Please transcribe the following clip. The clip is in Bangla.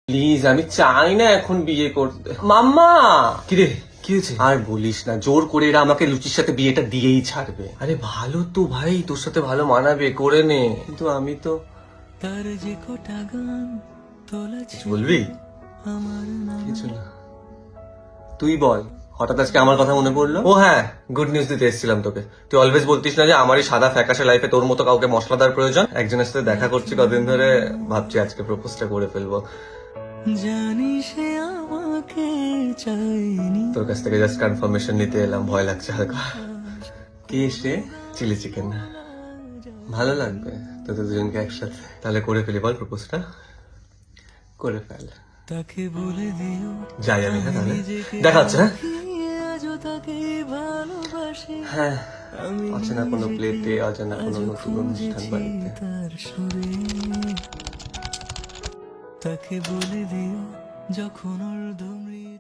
প্লিজ, আমি চাই না এখন বিয়ে করতে। মাম্মা! কিরে কি হয়েছে? আর বলিস না, জোর করে এরা আমাকে লুচির সাথে বিয়েটা দিয়েই ছাড়বে। আরে ভালো তো ভাই, তোর সাথে ভালো মানাবে, করে নে। কিন্তু আমি তো কিছু বলবি? কিছু না। তুই বল, হঠাৎ আজকে আমার কথা মনে পড়লো? ও হ্যাঁ, গুড নিউজ দিতে এসেছিলাম তোকে। তুই অলওয়েজ বলতিস না যে আমারই সাদা ফ্যাকাশে লাইফে তোর মতো কাউকে মশলাদার প্রয়োজন। একজনের সাথে দেখা করছি কদিন ধরে, ভাবছি আজকে প্রপোজটা করে ফেলবো। জানি সে আমাকে চাইনি। তোর কাছ থেকে জাস্ট কনফার্মেশন নিতে এলাম, ভয় লাগছে হালকা। কে সে? চিলি চিকেন ভালো লাগবে তোদের দুজনকে একসাথে। তাহলে করে ফেলি বল প্রপোজটা। করে ফেল। তাকে বলে দিও যাই আমি, হ্যাঁ তাহলে দেখা হচ্ছে। হ্যাঁ আজও তাকে ভালোবাসি। হ্যাঁ, আমি অচেনা কোনো প্লেটে, অজানা কোনো নতুন অনুষ্ঠান বাড়িতে। তার সুরে তাকে বলে দিও যখন ওর ধুমরি